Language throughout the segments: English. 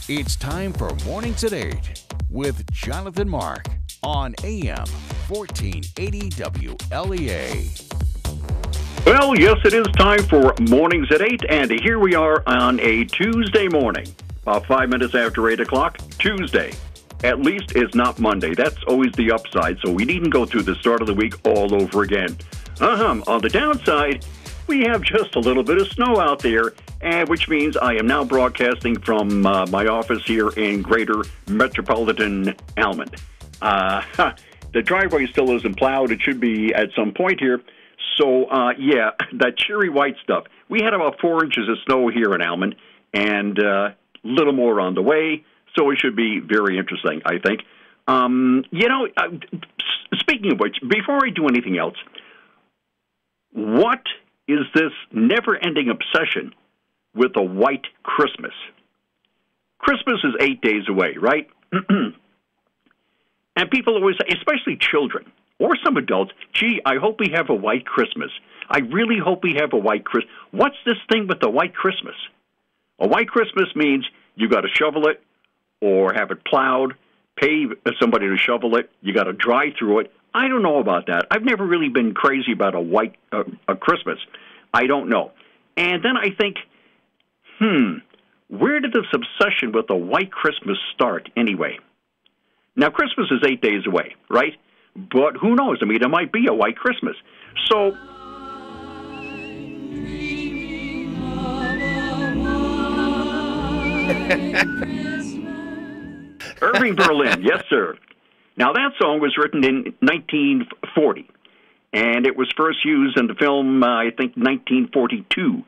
It's time for Mornings at 8 with Jonathan Mark on AM 1480 WLEA. Well, yes, it is time for Mornings at 8, and here we are on a Tuesday morning, about 5 minutes after 8 o'clock, Tuesday. At least it's not Monday. That's always the upside, so we needn't go through the start of the week all over again. On the downside, we have just a little bit of snow out there, which means I am now broadcasting from my office here in greater metropolitan Almond. The driveway still isn't plowed. It should be at some point here. So, that cheery white stuff. We had about 4 inches of snow here in Almond, and a little more on the way, so it should be very interesting, I think. Speaking of which, before I do anything else, what is this never-ending obsession with a white Christmas? Christmas is 8 days away, right? And people always say, especially children or some adults, gee, I hope we have a white Christmas. I really hope we have a white Christmas. What's this thing with the white Christmas? A white Christmas means you got to shovel it or have it plowed, pay somebody to shovel it, you got to drive through it. I don't know about that. I've never really been crazy about a white a Christmas. I don't know. And then I think, where did this obsession with a white Christmas start anyway? Now, Christmas is 8 days away, right? But who knows? I mean, it might be a white Christmas. So, Irving Berlin, yes, sir. Now, that song was written in 1940, and it was first used in the film, I think, 1942.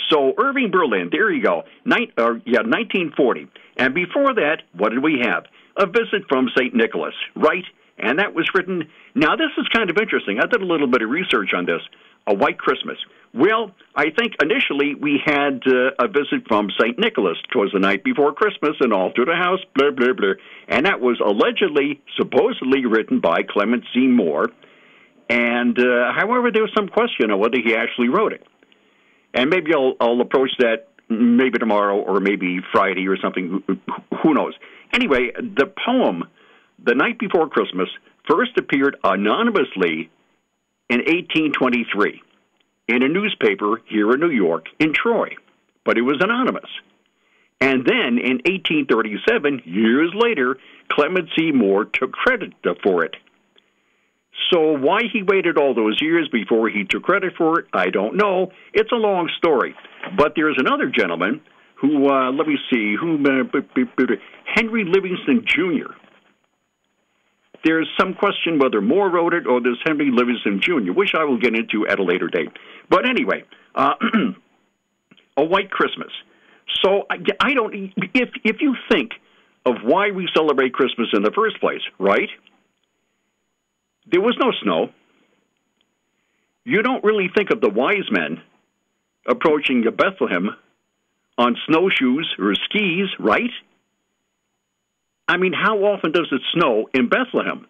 So, Irving Berlin, there you go, 1940. And before that, what did we have? A Visit from St. Nicholas, right? And that was written, now this is kind of interesting. I did a little bit of research on this, a white Christmas. Well, I think initially we had a visit from St. Nicholas. It was the night before Christmas and all through the house, blah, blah, blah. And that was supposedly written by Clement C. Moore. And however, there was some question on whether he actually wrote it. And maybe I'll approach that maybe tomorrow or maybe Friday or something. Who knows? Anyway, the poem, The Night Before Christmas, first appeared anonymously in 1823 in a newspaper here in New York in Troy, but it was anonymous. And then in 1837, years later, Clement C. Moore took credit for it. So why he waited all those years before he took credit for it, I don't know. It's a long story. But there's another gentleman who, Henry Livingston Jr. There's some question whether Moore wrote it or there's Henry Livingston Jr., which I will get into at a later date. But anyway, a white Christmas. So I don't. If you think of why we celebrate Christmas in the first place, right? There was no snow. You don't really think of the wise men approaching Bethlehem on snowshoes or skis, right? I mean, how often does it snow in Bethlehem?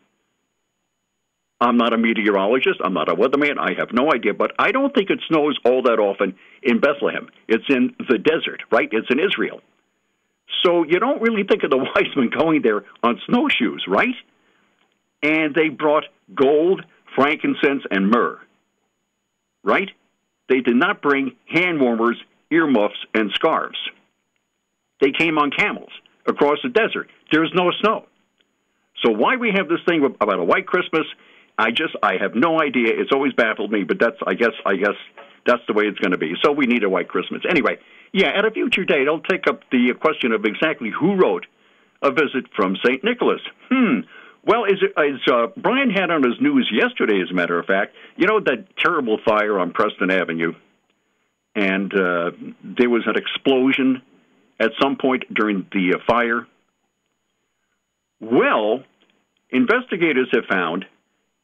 I'm not a meteorologist. I'm not a weatherman. I have no idea. But I don't think it snows all that often in Bethlehem. It's in the desert, right? It's in Israel. So you don't really think of the wise men going there on snowshoes, right? And they brought gold, frankincense, and myrrh, right? They did not bring hand warmers, earmuffs, and scarves. They came on camels across the desert. There's no snow. So why we have this thing about a white Christmas, I have no idea. It's always baffled me, but I guess that's the way it's going to be. So we need a white Christmas. Anyway, at a future date, I'll take up the question of exactly who wrote A Visit from St. Nicholas. Well, as Brian had on his news yesterday, as a matter of fact, that terrible fire on Preston Avenue, and there was an explosion at some point during the fire. Well, investigators have found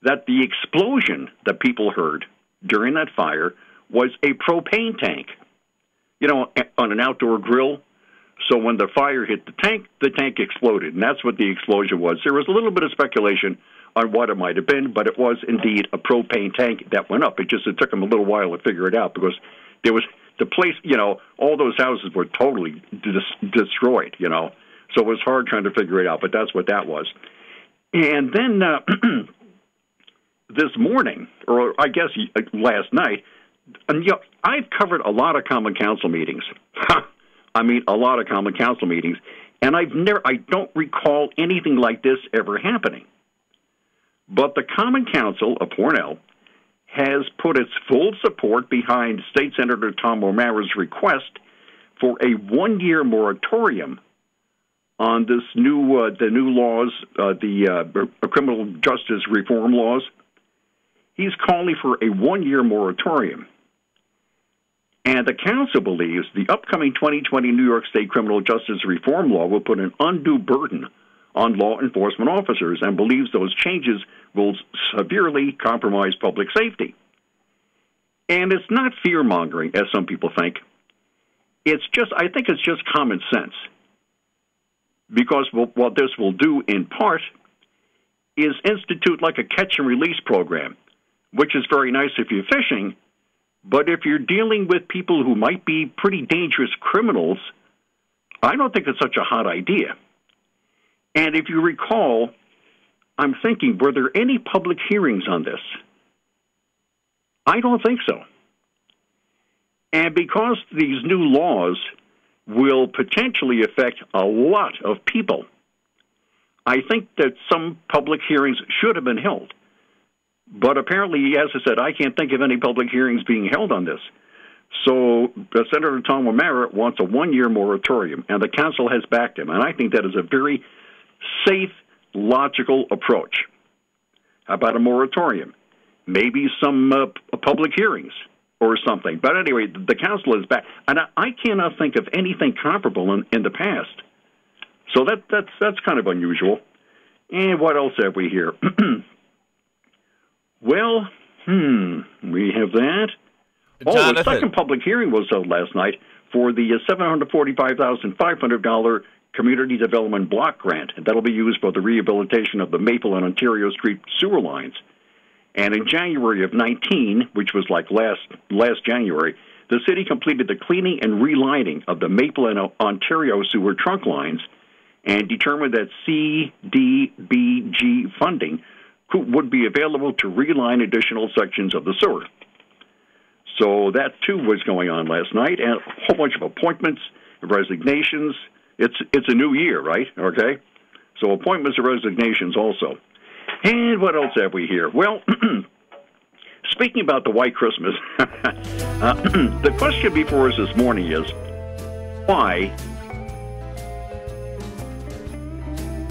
that the explosion that people heard during that fire was a propane tank, on an outdoor grill. So when the fire hit the tank exploded, and that's what the explosion was. There was a little bit of speculation on what it might have been, but it was indeed a propane tank that went up. It took them a little while to figure it out because there was the place, all those houses were totally destroyed, So it was hard trying to figure it out, but that's what that was. And then this morning, or I guess last night, and, I've covered a lot of Common Council meetings. I mean, a lot of Common Council meetings, and I don't recall anything like this ever happening. But the Common Council of Cornell has put its full support behind State Senator Tom O'Mara's request for a one-year moratorium on this the new laws, the criminal justice reform laws. He's calling for a one-year moratorium. And the council believes the upcoming 2020 New York State criminal justice reform law will put an undue burden on law enforcement officers and believes those changes will severely compromise public safety. And it's not fear-mongering, as some people think. I think it's just common sense. Because what this will do, in part, is institute like a catch-and-release program, which is very nice if you're fishing, but if you're dealing with people who might be pretty dangerous criminals, I don't think it's such a hot idea. And if you recall, I'm thinking, were there any public hearings on this? I don't think so. And because these new laws will potentially affect a lot of people, I think that some public hearings should have been held. But apparently, as I said, I can't think of any public hearings being held on this. So Senator Tom O'Mara wants a one-year moratorium, and the council has backed him. And I think that is a very safe, logical approach. How about a moratorium? Maybe some public hearings or something. But anyway, the council is back. And I cannot think of anything comparable in the past. So that's kind of unusual. And what else have we here? Well, we have that. Jonathan. The second public hearing was held last night for the $745,500 Community Development Block Grant. That'll be used for the rehabilitation of the Maple and Ontario Street sewer lines. And in January of 19, which was like last January, the city completed the cleaning and relining of the Maple and Ontario sewer trunk lines and determined that CDBG funding would be available to reline additional sections of the sewer. So that, too, was going on last night, and a whole bunch of appointments, resignations. It's a new year, right? Okay? So appointments and resignations also. And what else have we here? Well, speaking about the White Christmas, the question before us this morning is, why?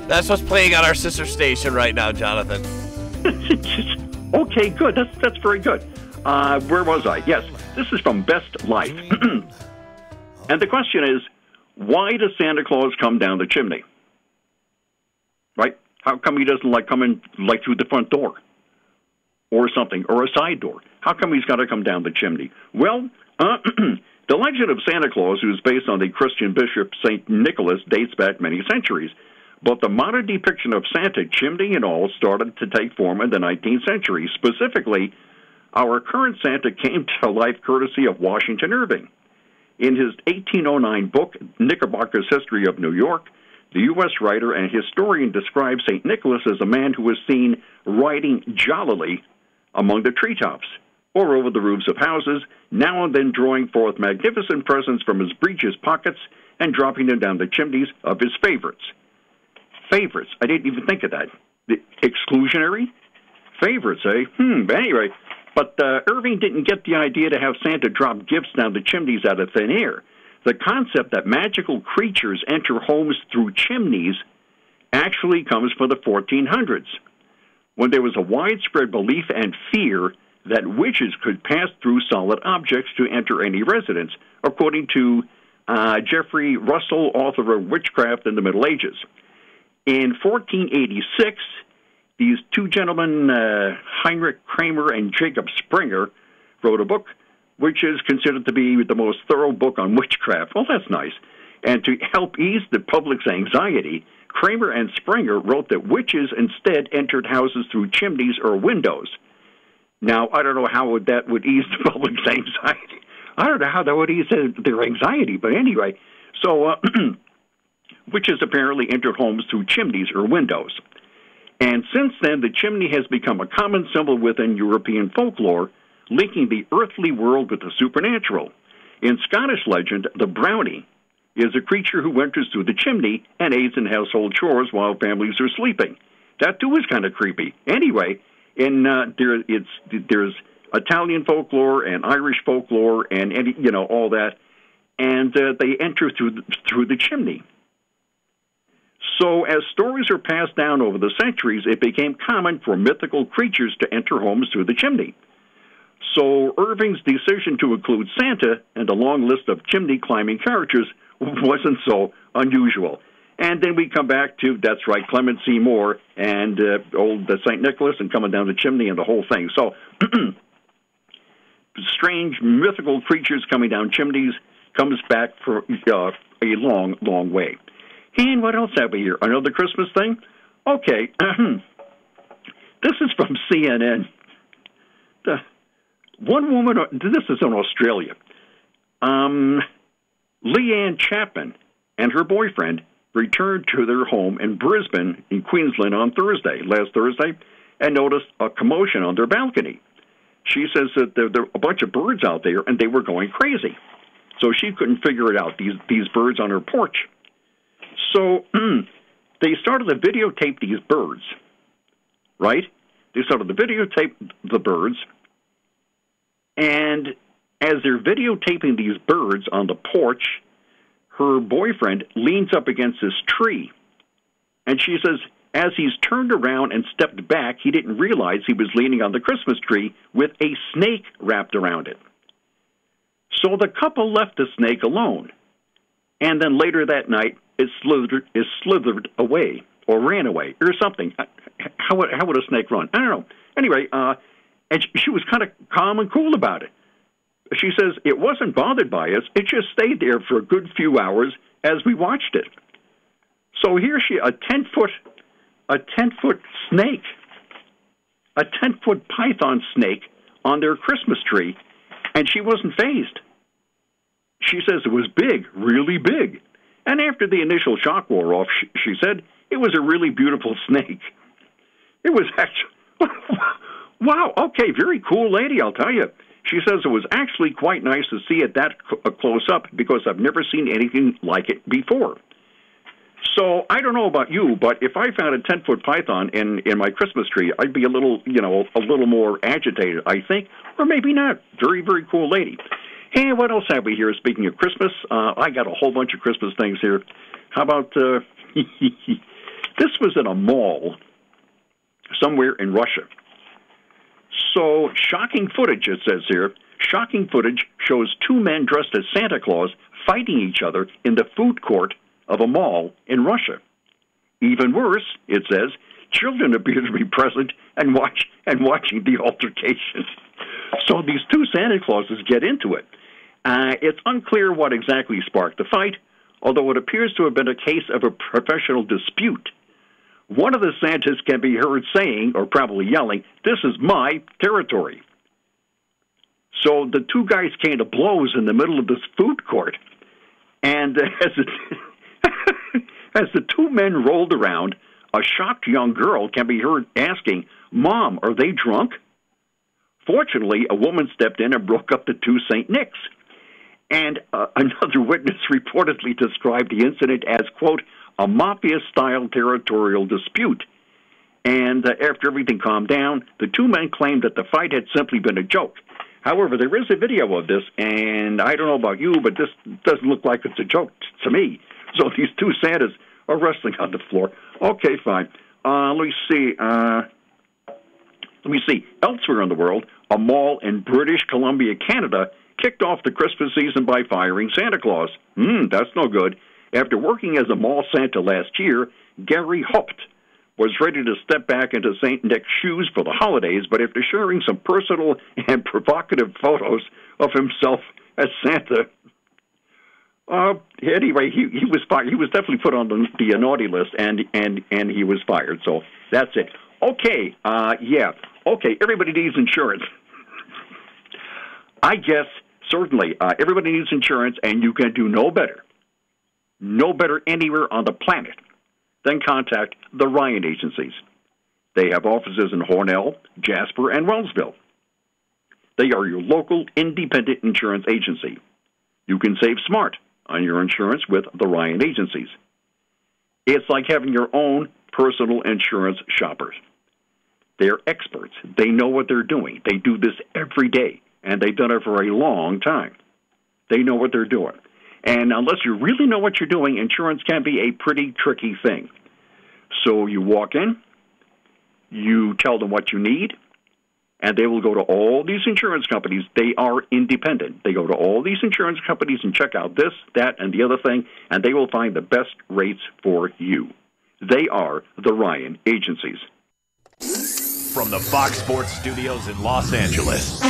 That's what's playing on our sister station right now, Jonathan. Okay, good. That's very good. Where was I? Yes, this is from Best Life. And the question is, why does Santa Claus come down the chimney? Right? How come he doesn't come in through the front door or something, or a side door? How come he's got to come down the chimney? Well, the legend of Santa Claus, who's based on the Christian bishop St. Nicholas, dates back many centuries. But the modern depiction of Santa, chimney and all, started to take form in the 19th century. Specifically, our current Santa came to life courtesy of Washington Irving. In his 1809 book, Knickerbocker's History of New York, the U.S. writer and historian describes St. Nicholas as a man who was seen riding jollily among the treetops or over the roofs of houses, now and then drawing forth magnificent presents from his breeches pockets and dropping them down the chimneys of his favorites. Favorites. I didn't even think of that. The exclusionary? Favorites, eh? Anyway, but Irving didn't get the idea to have Santa drop gifts down the chimneys out of thin air. The concept that magical creatures enter homes through chimneys actually comes from the 1400s, when there was a widespread belief and fear that witches could pass through solid objects to enter any residence, according to Geoffrey Russell, author of Witchcraft in the Middle Ages. In 1486, these two gentlemen, Heinrich Kramer and Jacob Springer, wrote a book which is considered to be the most thorough book on witchcraft. Well, that's nice. And to help ease the public's anxiety, Kramer and Springer wrote that witches instead entered houses through chimneys or windows. Now, I don't know how that would ease the public's anxiety. I don't know how that would ease their anxiety, but anyway. So witches apparently entered homes through chimneys or windows. And since then, the chimney has become a common symbol within European folklore, linking the earthly world with the supernatural. In Scottish legend, the brownie is a creature who enters through the chimney and aids in household chores while families are sleeping. That, too, is kind of creepy. Anyway, there's Italian folklore and Irish folklore and all that, and they enter through the chimney. So as stories are passed down over the centuries, it became common for mythical creatures to enter homes through the chimney. So Irving's decision to include Santa in the long list of chimney-climbing characters wasn't so unusual. And then we come back to, that's right, Clement Seymour and old St. Nicholas and coming down the chimney and the whole thing. So strange mythical creatures coming down chimneys comes back for a long, long way. And what else have we here? Another Christmas thing? Okay. This is from CNN. One woman, this is in Australia. Leanne Chapman and her boyfriend returned to their home in Brisbane in Queensland on last Thursday, and noticed a commotion on their balcony. She says that there were a bunch of birds out there, and they were going crazy. So she couldn't figure it out, these birds on her porch. So they started to videotape these birds, right? They started to videotape the birds, and as they're videotaping these birds on the porch, her boyfriend leans up against this tree. And she says, as he's turned around and stepped back, he didn't realize he was leaning on the Christmas tree with a snake wrapped around it. So the couple left the snake alone. And then later that night, it slithered away or ran away or something. How would a snake run? I don't know. Anyway, and she was kind of calm and cool about it. She says it wasn't bothered by us. It just stayed there for a good few hours as we watched it. So here a 10-foot snake, a 10-foot python snake on their Christmas tree, and she wasn't fazed. She says it was big, really big. And after the initial shock wore off, she said it was a really beautiful snake. It was actually, wow, okay, very cool lady, I'll tell you. She says it was actually quite nice to see it that close up because I've never seen anything like it before. So I don't know about you, but if I found a 10-foot python in my Christmas tree, I'd be a little more agitated, I think, or maybe not. Very, very cool lady. Hey, what else have we here? Speaking of Christmas, I got a whole bunch of Christmas things here. How about this was in a mall somewhere in Russia. So, shocking footage, it says here. Shocking footage shows two men dressed as Santa Claus fighting each other in the food court of a mall in Russia. Even worse, it says, children appear to be present and watching the altercation. So these two Santa Clauses get into it. It's unclear what exactly sparked the fight, although it appears to have been a case of a professional dispute. One of the Santas can be heard saying, or probably yelling, "This is my territory." So the two guys came to blows in the middle of this food court. And as the two men rolled around, a shocked young girl can be heard asking, "Mom, are they drunk?" Fortunately, a woman stepped in and broke up the two St. Nics. And another witness reportedly described the incident as, quote, a mafia-style territorial dispute. And after everything calmed down, the two men claimed that the fight had simply been a joke. However, there is a video of this, and I don't know about you, but this doesn't look like it's a joke to me. So these two Santas are wrestling on the floor. Okay, fine. Let me see. Elsewhere in the world, a mall in British Columbia, Canada, kicked off the Christmas season by firing Santa Claus. That's no good. After working as a mall Santa last year, Gary Haupt was ready to step back into St. Nick's shoes for the holidays, but after sharing some personal and provocative photos of himself as Santa, anyway, he was fired. He was definitely put on the naughty list, and he was fired. So that's it. Okay, okay, everybody needs insurance. I guess, certainly, everybody needs insurance, and you can do no better no better anywhere on the planet, then contact the Ryan Agencies. They have offices in Hornell, Jasper, and Wellsville. They are your local independent insurance agency. You can save smart on your insurance with the Ryan Agencies. It's like having your own personal insurance shoppers. They're experts. They know what they're doing. They do this every day, and they've done it for a long time. They know what they're doing. And unless you really know what you're doing, insurance can be a pretty tricky thing. So you walk in, you tell them what you need, and they will go to all these insurance companies. They are independent. They go to all these insurance companies and check out this, that, and the other thing, and they will find the best rates for you. They are the Ryan Agencies. From the Fox Sports Studios in Los Angeles,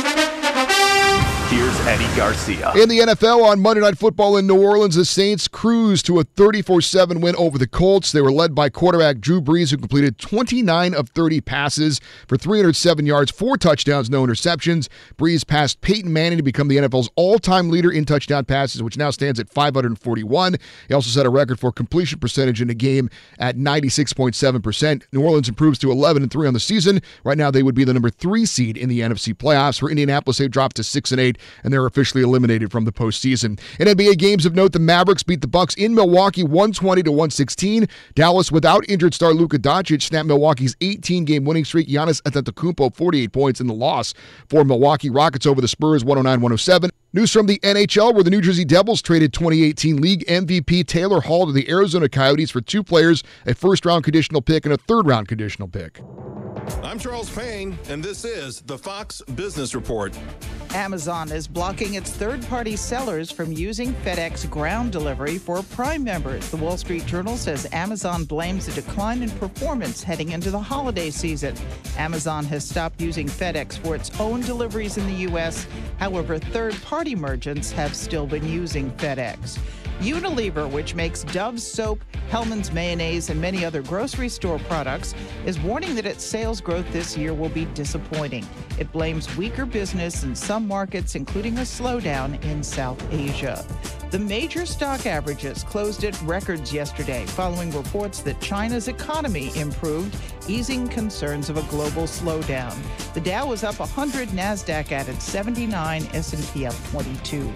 here's Eddie Garcia. In the NFL on Monday Night Football in New Orleans, the Saints cruised to a 34-7 win over the Colts. They were led by quarterback Drew Brees, who completed 29 of 30 passes for 307 yards, 4 touchdowns, no interceptions. Brees passed Peyton Manning to become the NFL's all-time leader in touchdown passes, which now stands at 541. He also set a record for completion percentage in a game at 96.7%. New Orleans improves to 11-3 on the season. Right now, they would be the number 3 seed in the NFC playoffs. For Indianapolis, they dropped to 6-8. And they're officially eliminated from the postseason. In NBA games of note, the Mavericks beat the Bucks in Milwaukee 120-116. Dallas, without injured star Luka Doncic, snapped Milwaukee's 18-game winning streak. Giannis Antetokounmpo 48 points in the loss for Milwaukee. Rockets over the Spurs 109-107. News from the NHL, where the New Jersey Devils traded 2018 league MVP Taylor Hall to the Arizona Coyotes for 2 players, a first-round conditional pick and a third-round conditional pick. I'm Charles Payne, and this is the Fox Business Report. Amazon is blocking its third-party sellers from using FedEx ground delivery for Prime members. The Wall Street Journal says Amazon blames a decline in performance heading into the holiday season. Amazon has stopped using FedEx for its own deliveries in the U.S. However, third-party merchants have still been using FedEx. Unilever, which makes Dove soap, Hellmann's mayonnaise, and many other grocery store products, is warning that its sales growth this year will be disappointing. It blames weaker business in some markets, including a slowdown in South Asia. The major stock averages closed at records yesterday, following reports that China's economy improved, easing concerns of a global slowdown. The Dow was up 100, NASDAQ added 79, S&P up 22.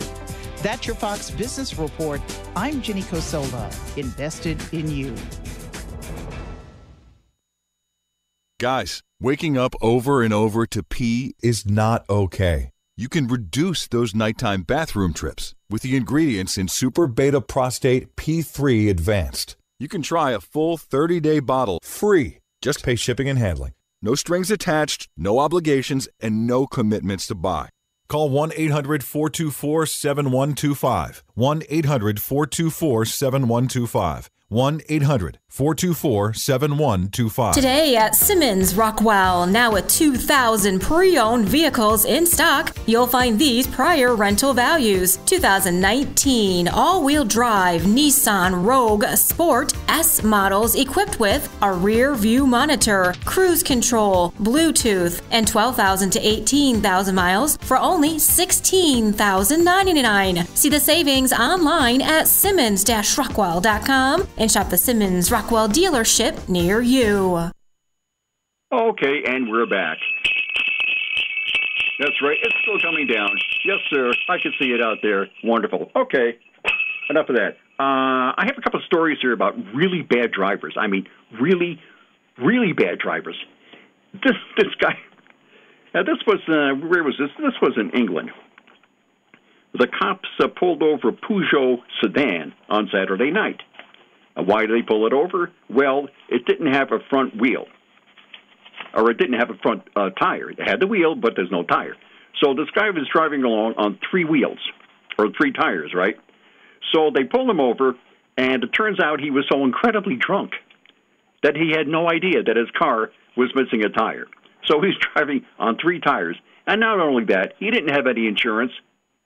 That's your Fox Business Report. I'm Ginny Cosola, invested in you. Guys, waking up over and over to pee is not okay. You can reduce those nighttime bathroom trips with the ingredients in Super Beta Prostate P3 Advanced. You can try a full 30-day bottle free. Just pay shipping and handling. No strings attached, no obligations, and no commitments to buy. Call 1-800-424-7125. 1-800-424-7125. 1-800-424-7125. Today at Simmons Rockwell, now with 2,000 pre-owned vehicles in stock, you'll find these prior rental values. 2019 all-wheel drive Nissan Rogue Sport S models equipped with a rear view monitor, cruise control, Bluetooth, and 12,000 to 18,000 miles for only $16,099. See the savings online at Simmons-Rockwell.com. and shop the Simmons Rockwell dealership near you. Okay, and we're back. That's right. It's still coming down. Yes, sir. I can see it out there. Wonderful. Okay, enough of that. I have a couple of stories here about really bad drivers. I mean, really, really bad drivers. This guy, this was, where was this? This was in England. The cops pulled over a Peugeot sedan on Saturday night. Why did they pull it over? Well, it didn't have a front wheel, or it didn't have a front tire. It had the wheel, but there's no tire. So this guy was driving along on 3 wheels, or 3 tires, right? So they pulled him over, and it turns out he was so incredibly drunk that he had no idea that his car was missing a tire. So he's driving on 3 tires. And not only that, he didn't have any insurance.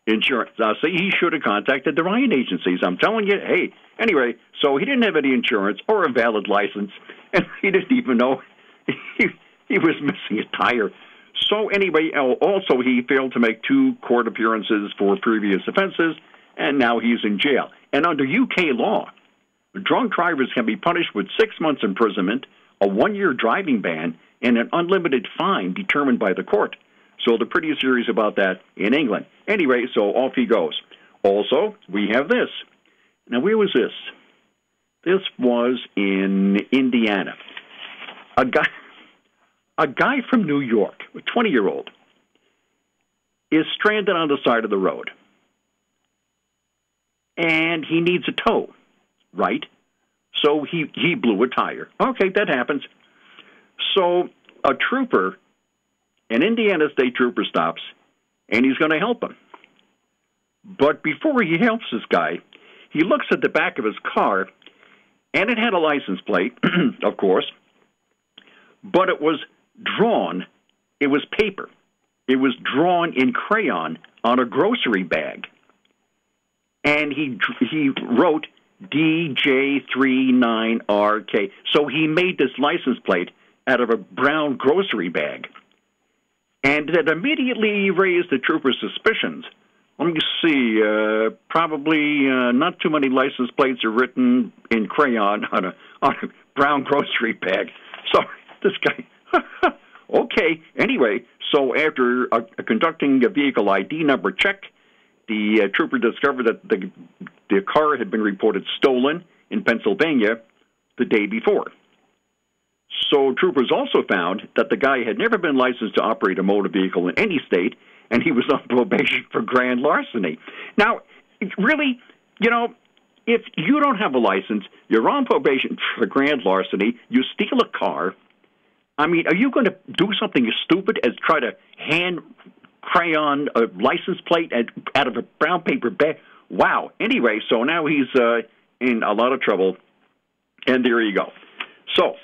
So he should have contacted the Ryan Agencies. I'm telling you, hey. Anyway, so he didn't have any insurance or a valid license, and he didn't even know he was missing a tire. So anyway, also he failed to make 2 court appearances for previous offenses, and now he's in jail. And under UK law, Drunk drivers can be punished with 6 months imprisonment, a 1-year driving ban, and an unlimited fine determined by the court. So they're pretty serious about that in England. Anyway, so off he goes. Also, we have this. Now, where was this? This was in Indiana. A guy from New York, a 20-year-old, is stranded on the side of the road. And he needs a tow, right? So he blew a tire. Okay, that happens. So a trooper, an Indiana State Trooper, stops, and he's going to help him. But before he helps this guy, he looks at the back of his car, and it had a license plate, of course, but it was drawn. It was paper. It was drawn in crayon on a grocery bag. And he wrote DJ39RK. So he made this license plate out of a brown grocery bag. And that immediately raised the trooper's suspicions. Let me see. Probably not too many license plates are written in crayon on a brown grocery bag. So this guy... Okay. Anyway, so after conducting a vehicle ID number check, the trooper discovered that the car had been reported stolen in Pennsylvania the day before. So troopers also found that the guy had never been licensed to operate a motor vehicle in any state, and he was on probation for grand larceny. Now, really, if you don't have a license, you're on probation for grand larceny, you steal a car, I mean, are you going to do something as stupid as try to hand crayon a license plate out of a brown paper bag? Wow. Anyway, so now he's in a lot of trouble, and there you go. So,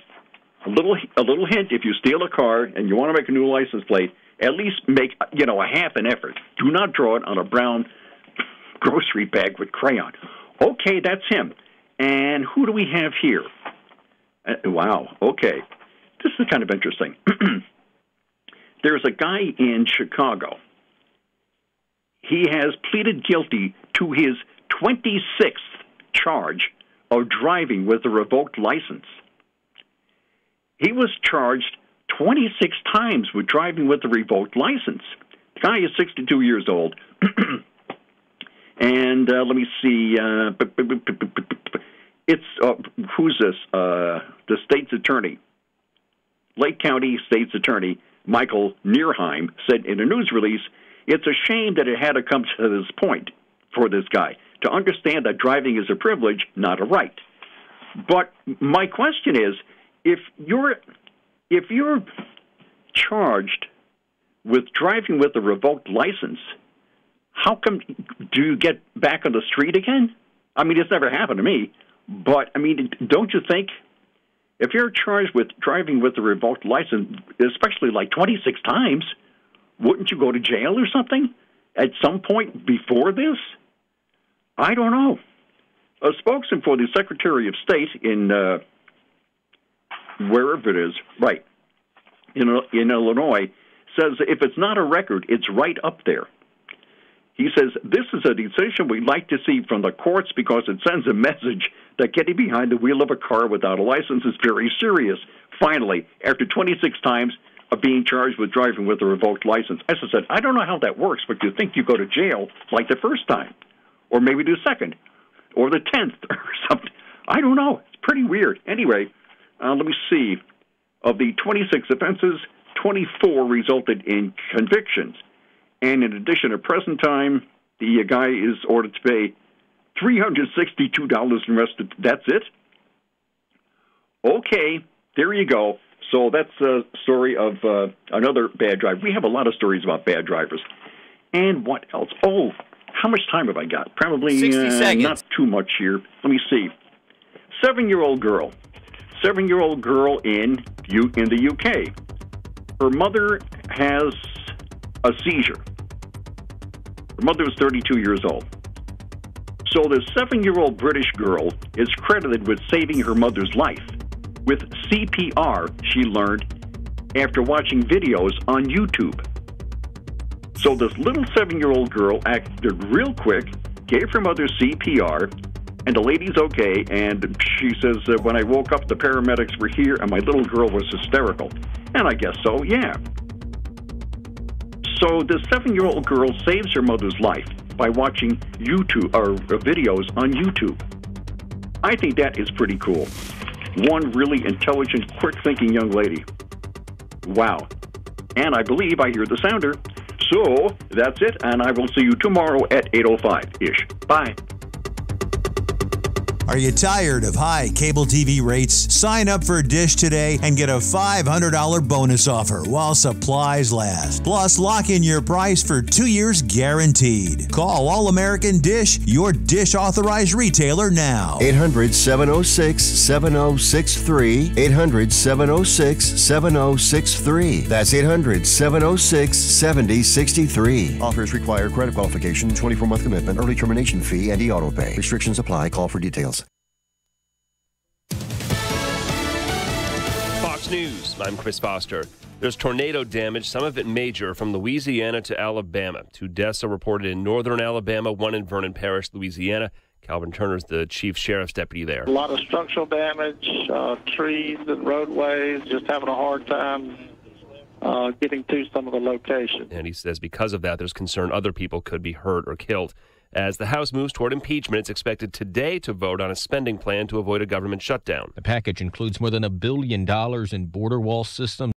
a little hint: if you steal a car and you want to make a new license plate, at least make a half an effort. Do not draw it on a brown grocery bag with crayon. Okay, that's him. And who do we have here? Wow. Okay. This is kind of interesting. There's a guy in Chicago. He has pleaded guilty to his 26th charge of driving with a revoked license. He was charged 26 times with driving with a revoked license. The guy is 62 years old. And let me see. It's who's this? The state's attorney. Lake County State's Attorney Michael Neerheim said in a news release, "It's a shame that it had to come to this point for this guy to understand that driving is a privilege, not a right." But my question is, if you're charged with driving with a revoked license, how come do you get back on the street again? I mean, it's never happened to me, but I mean, don't you think? If you're charged with driving with a revoked license, especially like 26 times, wouldn't you go to jail or something at some point before this? I don't know. A spokesman for the Secretary of State in wherever it is, right, in Illinois, says if it's not a record, it's right up there. He says, "This is a decision we'd like to see from the courts because it sends a message that getting behind the wheel of a car without a license is very serious." Finally, after 26 times of being charged with driving with a revoked license. As I said, I don't know how that works, but you think you go to jail like the first time, or maybe the second, or the 10th, or something. I don't know. It's pretty weird. Anyway, let me see. Of the 26 offenses, 24 resulted in convictions. And in addition, at present time, the guy is ordered to pay $362 and arrested. That's it? Okay, there you go. So that's a story of another bad driver. We have a lot of stories about bad drivers. And what else? Oh, how much time have I got? Probably 60 seconds. Not too much here. Let me see. 7-year-old girl. 7-year-old girl in the UK. Her mother has a seizure. Her mother was 32 years old. So this 7-year-old British girl is credited with saving her mother's life with CPR she learned after watching videos on YouTube. So this little 7-year-old girl acted real quick, gave her mother CPR, And the lady's okay, and she says, when I woke up, the paramedics were here, and my little girl was hysterical. And I guess so, yeah. So the 7-year-old girl saves her mother's life by watching YouTube or videos on YouTube. I think that is pretty cool. One really intelligent, quick-thinking young lady. Wow. And I believe I hear the sounder. So that's it, and I will see you tomorrow at 8:05-ish. Bye. Are you tired of high cable TV rates? Sign up for Dish today and get a $500 bonus offer while supplies last. Plus, lock in your price for 2 years guaranteed. Call All American Dish, your Dish authorized retailer now. 800-706-7063. 800-706-7063. That's 800-706-7063. Offers require credit qualification, 24-month commitment, early termination fee, and e-auto pay. Restrictions apply. Call for details. Fox News, I'm Chris Foster. There's tornado damage, some of it major, from Louisiana to Alabama. 2 deaths are reported in northern Alabama, 1 in Vernon Parish, Louisiana. Calvin Turner's the chief sheriff's deputy there. A lot of structural damage, trees and roadways, just having a hard time getting to some of the locations. And he says because of that, there's concern other people could be hurt or killed. As the House moves toward impeachment, it's expected today to vote on a spending plan to avoid a government shutdown. The package includes more than $1 billion in border wall systems